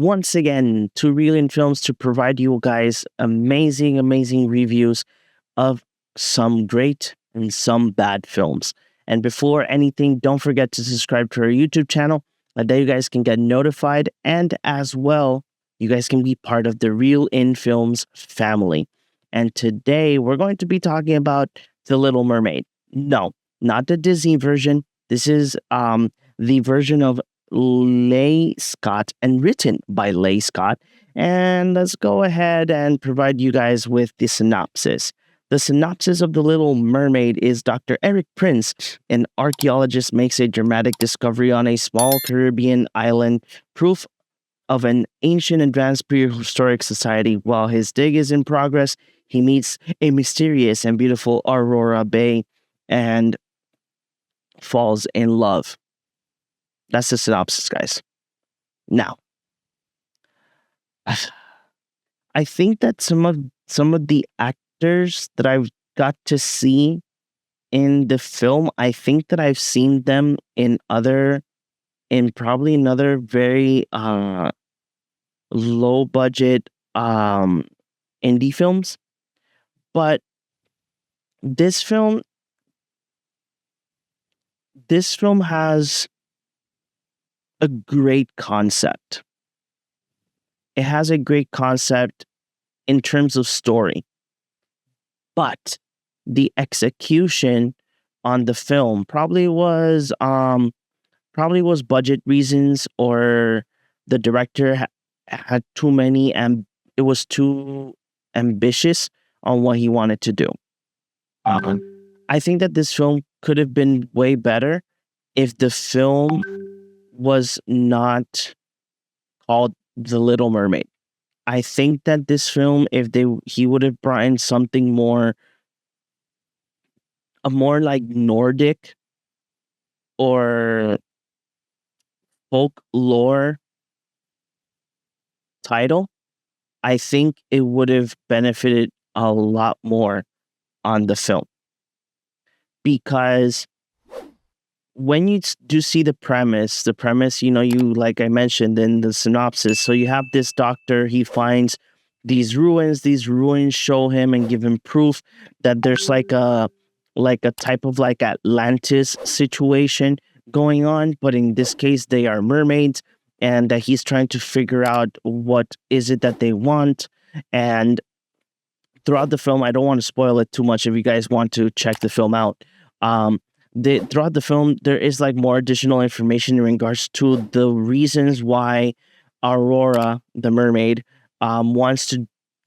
once again to Reel in Films to provide you guys amazing reviews of some great and some bad films. And before anything, don't forget to subscribe to our YouTube channel. That you guys can get notified, and as well, you guys can be part of the Reel in Films family. And today we're going to be talking about The Little Mermaid. No, not the Disney version. This is the version of Leigh Scott and written by Leigh Scott. And let's go ahead and provide you guys with the synopsis. The synopsis of The Little Mermaid is Dr. Eric Prince, an archaeologist, makes a dramatic discovery on a small Caribbean island, proof of an ancient advanced prehistoric society. While his dig is in progress, he meets a mysterious and beautiful Aurora Bay and falls in love. That's the synopsis, guys. Now, I think that some of the actors that I've got to see in the film, I think that I've seen them in probably another very low budget indie films. But this film has a great concept. It has a great concept in terms of story. But the execution on the film probably was budget reasons, or the director had too many, and it was too ambitious on what he wanted to do. I think that this film could have been way better if the film was not called The Little Mermaid. I think that this film, if he would have brought in something more like Nordic or folklore title, I think it would have benefited a lot more on the film. Because when you do see the premise, you like I mentioned in the synopsis, so you have this doctor, he finds these ruins show him and give him proof that there's like a type of like Atlantis situation going on, but in this case they are mermaids, and that he's trying to figure out what is it that they want. And throughout the film, I don't want to spoil it too much if you guys want to check the film out. Throughout the film, there is like more additional information in regards to the reasons why Aurora, the mermaid, wants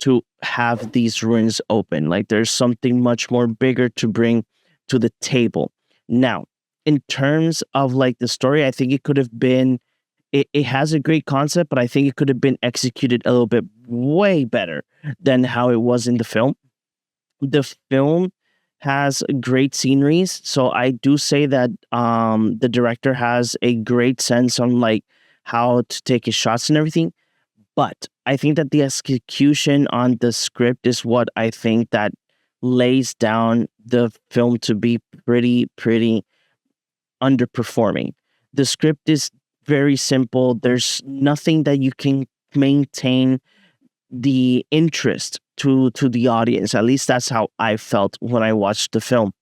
to have these ruins open. Like there's something much more bigger to bring to the table. Now, in terms of like the story, I think it could have been. It has a great concept, but I think it could have been executed a little bit way better than how it was in the film. The film has great sceneries, so I do say that the director has a great sense on like how to take his shots and everything. But I think that the execution on the script is what I think that lays down the film to be pretty underperforming. The script is very simple. There's nothing that you can maintain the interest to the audience. At least that's how I felt when I watched the film.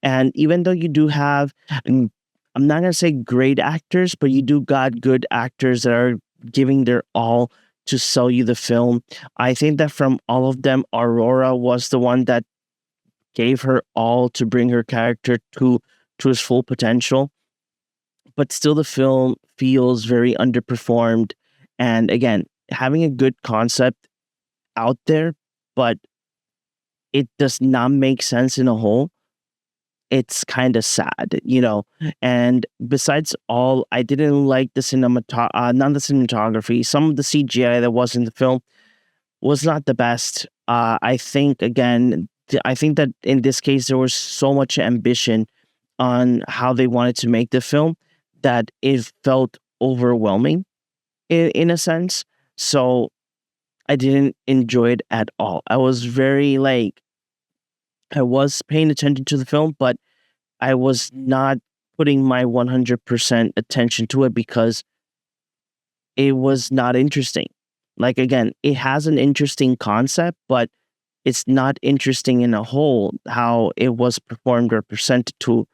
And even though you do have, I'm not gonna say great actors, but you do got good actors that are giving their all to sell you the film. I think that from all of them, Aurora was the one that gave her all to bring her character to his full potential. But still, the film feels very underperformed. And again, having a good concept out there, but it does not make sense in a whole. It's kind of sad, And besides all, I didn't like the not the cinematography. Some of the CGI that was in the film was not the best. I think that in this case there was so much ambition on how they wanted to make the film that it felt overwhelming in a sense. So I didn't enjoy it at all. I was I was paying attention to the film, but I was not putting my 100% attention to it because it was not interesting. Like again, it has an interesting concept, but it's not interesting in a whole how it was performed or presented to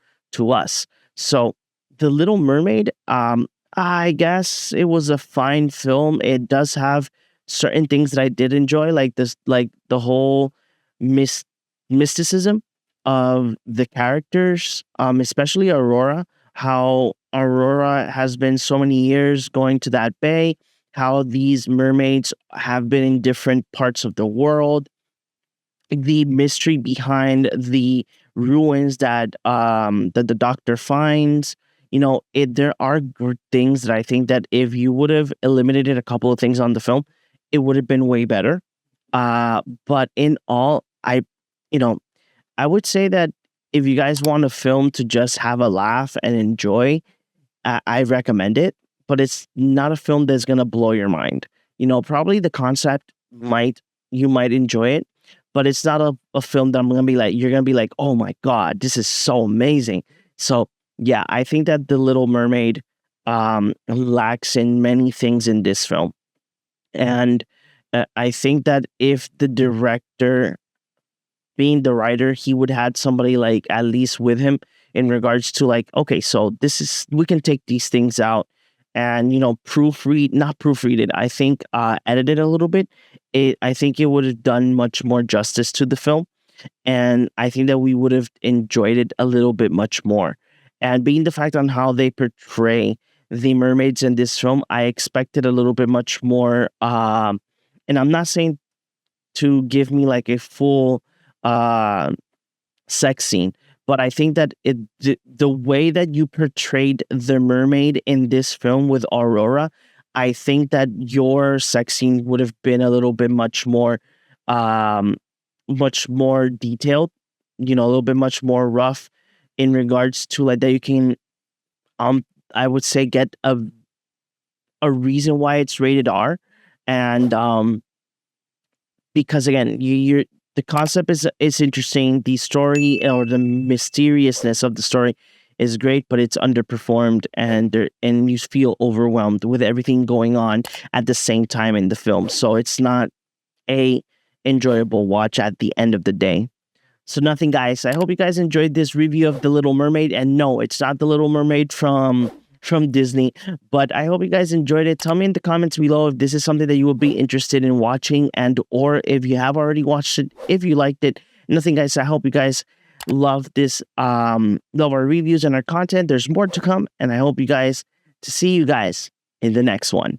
us. So The Little Mermaid, I guess it was a fine film. It does have certain things that I did enjoy, like this, like the whole mys- mysticism of the characters, especially Aurora. How Aurora has been so many years going to that bay. How these mermaids have been in different parts of the world, the mystery behind the ruins that the doctor finds. There are good things that I think that if you would have eliminated a couple of things on the film, it would have been way better. But in all, you know I would say that if you guys want a film to just have a laugh and enjoy, I recommend it, but it's not a film that's gonna blow your mind. Probably the concept might you might enjoy it, but it's not a film that you're gonna be like, oh my god, this is so amazing. So yeah, I think that The Little Mermaid lacks in many things in this film. And I think that if the director, being the writer, he would had somebody like at least with him in regards to like, okay, so this is we can take these things out and proofread, not proofread it. I think edit it a little bit. I think it would have done much more justice to the film, and I think that we would have enjoyed it a little bit much more. And being the fact on how they portray the mermaids in this film, I expected a little bit much more. And I'm not saying to give me like a full uh sex scene, but I think that the way that you portrayed the mermaid in this film with Aurora, I think that your sex scene would have been a little bit um much more detailed, a little bit much more rough in regards to like that you can um I would say get a reason why it's rated R. And because again, you're the concept is interesting. The story or the mysteriousness of the story is great, but it's underperformed, and you feel overwhelmed with everything going on at the same time in the film. So it's not a enjoyable watch at the end of the day. So nothing, guys. I hope you guys enjoyed this review of The Little Mermaid. And no, it's not The Little Mermaid from Disney, but I hope you guys enjoyed it. Tell me in the comments below if this is something that you would be interested in watching, and or if you have already watched it, if you liked it. Nothing, guys. I hope you guys love this, love our reviews and our content. There's more to come, and I hope you guys to see you guys in the next one.